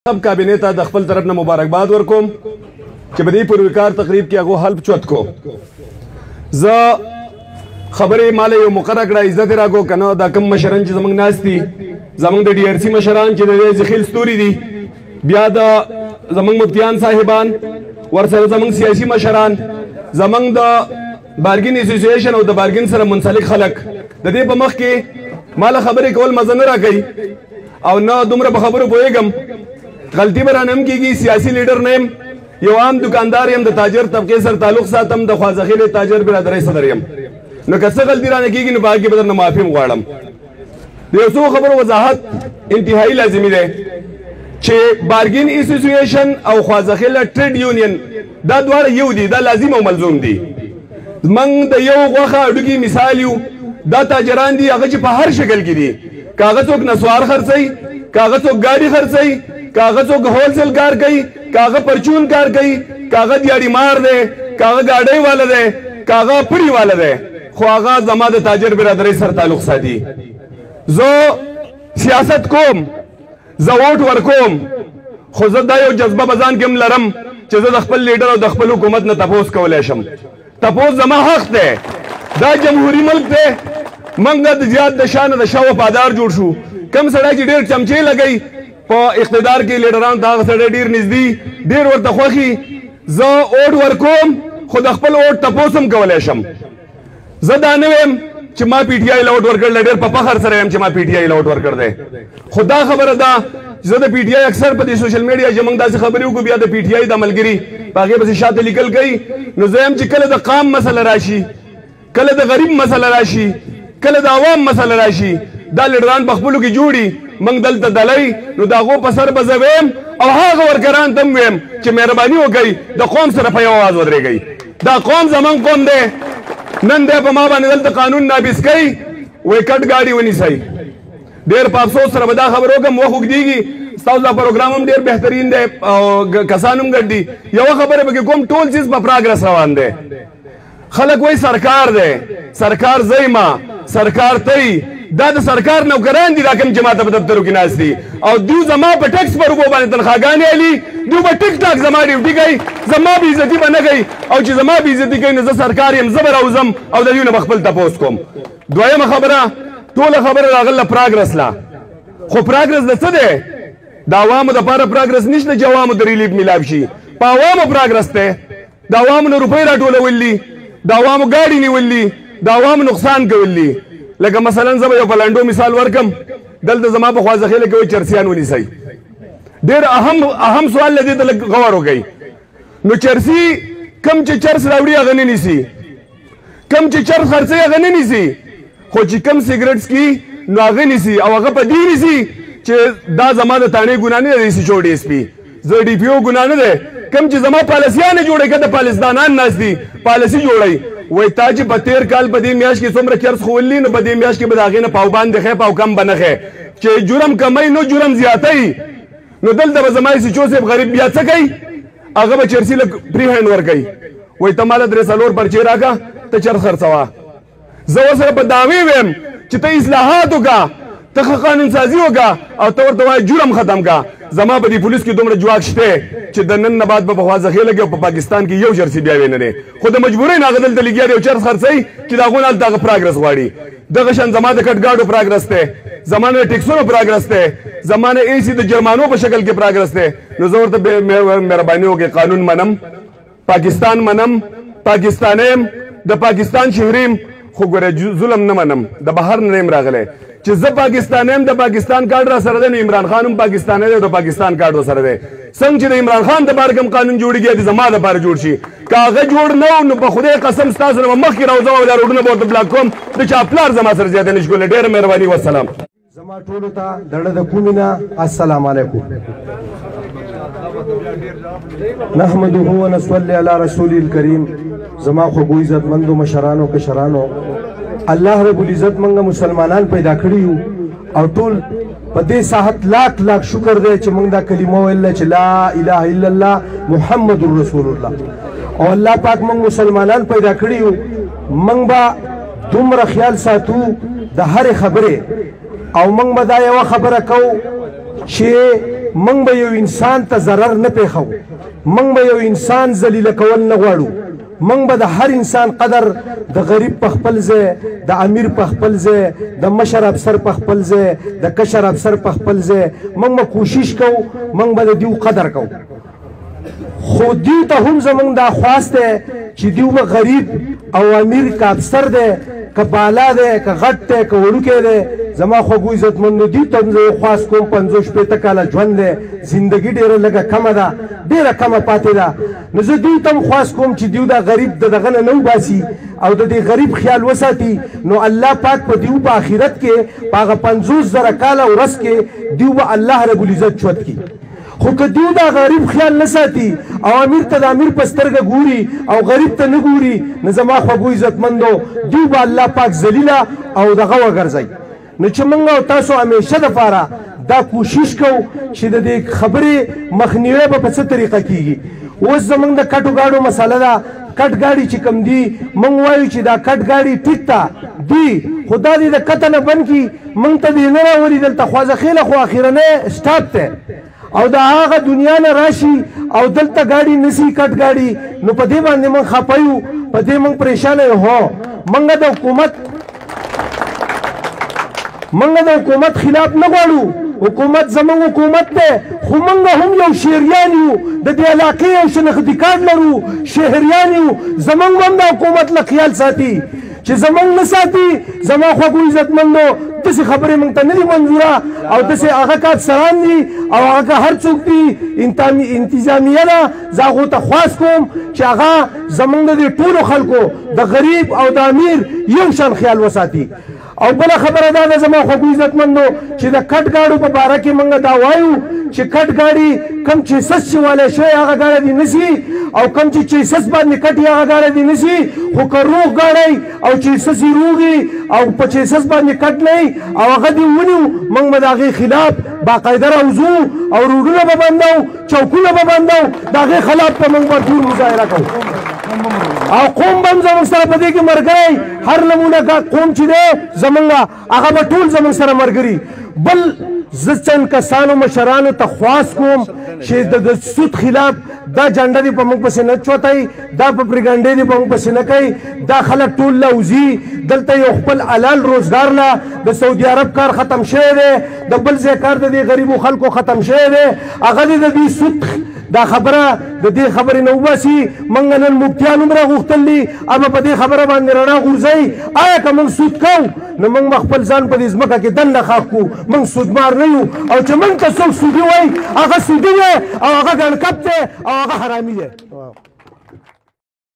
सब کابینه ته د خپل طرف نه مبارکباد ورکوم چې په دې پرویکار تقریب کې هغه حلب چوت کو زه خبرې مال یو مقرره کړه عزت راکو کنه دا کم مشران چې زمنګ ناشتي زمنګ د ډي ار سي مشران چې د ذخیل ستوري دي بیا د زمنګ مفتیان صاحبان ورسره زمنګ سیاسي مشران زمنګ د بارګین اسوسییشن او د بارګین سره منسلک خلک د دې په مخ کې مال خبرې کول مزه نه راکړي او نه دومره په خبرو پوهېږم غلطی به رانه هم کېږي سیاسي لیډر نه یم یو عام دکاندار یم د تاجر طبقې سره تعلق ساتم د خواځخیلې تاجر برادرۍ صدر یم نو که څه غلطي رانه کېږي نو په هغې کې به درنه معافي هم غواړم د یو څو خبرو وضاحت انتهایي لازمي دی چې بارګین اسوسییشن او خواځخیله ټریډ یونین دا دواړه یو دي دا لازم او ملزوم دي موږ د یو غوښه هډوکي مثال یو دا تاجران دي هغه چې په هر شکل کې دي که هغه څوک نسوار خرڅوي که هغه څوک ګاډي خرڅوي که هغه څوک هولسیل کار کوي که هغه پرچون کار کوي که هغه دیاړي مار دی که هغه ګاډۍ والا دی که هغه پړي والا دی خو هغه زما د تاجر برادرۍ سره تعلق ساتي زه سیاست کوم زه ووټ ورکوم خو زه دا یو جذبه په ځان کې هم لرم چې زه د خپل لیډر او د خپل حکومت نه تپوس کولی شم تپوس زما حق دی دا جمهوري ملک دی موږ د زیات د شانه د شا وفادار جوړ شو کم سړی چې ډېر چمچې لګوي په اقتدار کې لیډران ته هغه سړی ډېر نږدې ډېر ورته خوښي زه اوټ ورکوم خو د خپل اوټ تپوس هم کولی شم زه دا نه ویم چې ما پی ټي آی له اوټ ورکړلی ډېر په فخر سره یم چې ما پی ټي آی له اوټ ورکړ دی خو دا خبره ده چې زه د پی ټي آی اکثر په دې سوشل میډیا چې موږ داسې خبرې وکړو بیا د پی ټي آی د ملګري په هغې پسې شاته لیکل کوي نو زه یم چې کله د قام مسله راشي کله د غریب مسله راشي کله د عوام مسله راشي دا لیډران په خپلو کې جوړي موږ دلته دلی نو د هغو په سر به زه ویم او هغه ورکران ته هم ویم چې مهرباني وکئ د قوم سره په یو اواز ودرېږئ دا قوم زموږ قوم دی نن دی په ما باندې دلته قانون نافظ کوي وایي کټ ګاډي ونیسئ ډېر په افسوس سره به دا خبره وکړم وخت اوږدېږي ستاسو دا پروګرام هم ډېر بهترین دی او کسان هم ګډ دي یوه خبره پکې کوم ټول چیز په پراګرس روان دی خلک وایي سرکار دی سرکار زی ما سرکار تی دا د سرکار نوکران دي دا کوم چې ماته په دفترو کې ناست دي او دوی زما په ټکس په روپو باندې تنخواګانې علي دوی به ټیک ټاک زما ډیوټي کوي زما بېعزتي به نه کوي او چې زما بېعزتي کوي نو زه سرکار یم زه به راوځم او د دوی نه به خپل تپوس کوم دویمه خبره ټوله خبره راغله پراګرس لا خو پراګرس د څه دی د عوامو دپاره پراګرس نشته چې عوامو د ریلیف میلاو شي په عوامو پراګرس دی د عوامو نه روپۍ راټولول دي د عوامو ګاډي نیول دي د عوامو نقصان کول دي لکه مثلا زه به یو په لنډو مثال ورکم دلته زما په خواځخیله کې وایي چرسیان ونیسئ ډېر اهم سوال له دې ته لږ غور وکئ نو چرسي کم چې چرس راوړي هغه نه نیسي کم چې چرس خرڅوي هغه نه نیسي خو چې کم سګرټ څکي نو هغه نیسي او هغه په دې نیسي چې دا زما د تانې ګناه نه دی سی چو ډي اس پي زه ډي پي او ګناه نه دی کم چې زما پالیسیانې جوړوي که د پالیسدانان ناست دي پالیسي جوړوي وایي تا چې په تېر کال په دې میاشت کې څومره چرس ښوولي نو په دې میاشت کې به د هغې نه پاو باندې ښی پاو کم به نه ښی چې جرم کمی نو جرم زیاتی نو دلته به زما سیچو صاحب غریب بیا څه کوي هغه به چرسي لږ پري هینډ ورکوي وایي ته ماله درې څلور پرچې راکړه ته چرس خرڅوه زه ورسره په دعوې ویم چې ته اصلاحات وکړه ته ښه قانون سازي وکړه او ته ورته وایې جرم ختم کړه زما په دې پولیس کې دومره جواک شته چې د نن نه بعد به په خواځخیله کې او په پاکستان کې یو چرسي بیا وینه دی خو د مجبورۍ نه هغه دلته لګیا دی یو چرس خرڅوي چې د هغو نه هلته هغه پراګرس غواړي دغه شان زما د کټ ګاډو پراګرس دی زما نه د ټیکسونو پراګرس دی زما نه ایسي د جرمانو په شکل کې پراګرس دی نو زه ورته مهرباني وکړئ قانون منم پاکستان منم پاکستانی یم د پاکستان شهري یم خو ګوره ظلم نه منم د بهر نه یم راغلی چې زه پاکستانی یم د پاکستان کارډ را سره دی نو عمران خان هم پاکستانی دی او د پاکستان کارډ را سره دی څنګه چې د عمران خان دپاره کوم قانون جوړېږي د زما دپاره جوړ شي که هغه جوړ نه و نو په خدای قسم ستاسو نه به مخکې راوځم او دا روډونه به ورته بلاک کوم د چا پلار زما سره زیاته نه شي کولی ډېره مهرباني والسلام زما ټولو ته دړه د کومې نه السلام علیکم نحمده ونصلي علی رسول الکریم زما خوږو عزتمندو مشرانو کشرانو الله رب العزت منګه مسلمانان پیدا کړي یو او ټول په دې ساحت لاک لاک شکر دی چې موږ دا کلمه ویله چې لا اله الا الله محمد رسول الله او الله پاک موږ مسلمانان پیدا کړي یو موږ به دومره خیال ساتو د هرې خبرې او موږ به دا یوه خبره کوو چې موږ به یو انسان ته ضرر نه پیښو، موږ به یو انسان ذلیله کول نه غواړو. موږ به د هر انسان قدر د غریب په خپل ځای، د امیر په خپل ځای، د مشر افسر په خپل ځای، د کشر افسر په خپل ځای موږ به کوشش کوو، موږ به د دیو قدر کوو. خو دیو ته هم زمونږ دا خواست دی چې دیو به غریب او امیر که افسر دی که بالا دی که غټ دی که وړوکی دی، زما خوږو عزتمندو دیو ته هم زه خواست کوم 50-60 کاله ژوند دی، زندګي ډېره لږه کمه ده، ډېره کمه پاتې ده. نو زه دیو ته هم خواست کوم چې دیو دا غریب د دغه نه نه وباسي او د دې غریب خیال وساتي. نو الله پاک په دیو په آخرت کې په هغه 50,000 کاله ورځ کې دیو به الله رب العزت چوت کي. خو که دیو دا غریب خیال نه ساتي او امیر ته د امیر په سترګه ګوري او غریب ته نه ګوري، نو زما خوږو عزتمندو دیو به الله پاک ذلیله او دغه وګرځوي. نو چې موږ او تاسو همیشه دپاره دا کوشش کوو چې د دې خبرې مخنیوی به په څه طریقه کیږي. اوس زموږ د کټو ګاډو مسله ده، کټ ګاډي چې کوم دي موږ وایو چې دا کټ ګاډي ټیک ته دی، خو دا دې د کته نه بند کي، موږ ته دې نه راولي دلته خوازخیله خو اخرنی سټاپ دی او د هغه دنیا نه راشي او دلته ګاډي نسی کټ ګاډي. نو په دې باندې موږ خفه یو، په دې موږ پریشانه یو. هو موږ د حکومت خلاف نه غواړو، حکومت زموږ حکومت دی، خو موږ هم یو شهریان یو، د دې علاقې یو شناختی کارت لرو، شهریان یو. زموږ هم د حکومت له خیال ساتي چې زموږ نه ساتي. زما خوږو عزتمندو داسې خبرې موږ ته نه دي منظوره او داسې هغه که افسران دي او هغه که هر څوک دي انتظامیه ده، زه هغو ته خواست کوم چې هغه زموږ د دې ټولو خلکو د غریب او د امیر یو شان خیال وساتي. او بله خبره دا ده زما خوږو عزتمندو چې د کټ ګاډو په باره کې موږ دا وایو چې کټ ګاډي کم چې سس چې والی شوی هغه ګاډی دې نسي او کم چې سس باندې کټي هغه ګاډی دې نسي. خو که روغ ګاډی او چې سس یې روغي او په چې سس باندې کټ نه او هغه دې ونیو، موږ به د هغې خلاف باقاعده راوځو او روډونه به بندو، چوکونه به بندو، د هغې خلاف به موږ بهر مظاهره کوو. او قوم به هم زموږ سره په دې کې ملګری، هر نمونه قوم چې دی زموږ هغه به ټول زموږ سره ملګري. بل زه چند کسانو مشرانو ته خواست کوم چې د سود خلاف دا جنډه دې په موږ پسې نه چوتئ، دا پروپاګانډې دې په موږ پسې نه کوئ. دا خلک ټول له وځي دلته یو خپل حلال روزګار له د سعودي عرب کار ختم شوی دی، د بل ځای کار د دې غریبو خلکو ختم شوی دی، هغه دې د دې سود دا خبره د دې خبرې نه وباسي. موږ نن مفتیان هم راغوښتل دي اما په دې خبره باندې رڼا غورځوي. آیا که موږ سود کوو نو موږ به خپل ځان په دې ځمکه کې دنده خاک کړو، موږ سودمار نه یو. او چې موږ ته څوک سودي وایي هغه سودي دی او هغه ګنډکپ دی او هغه حرامي دی.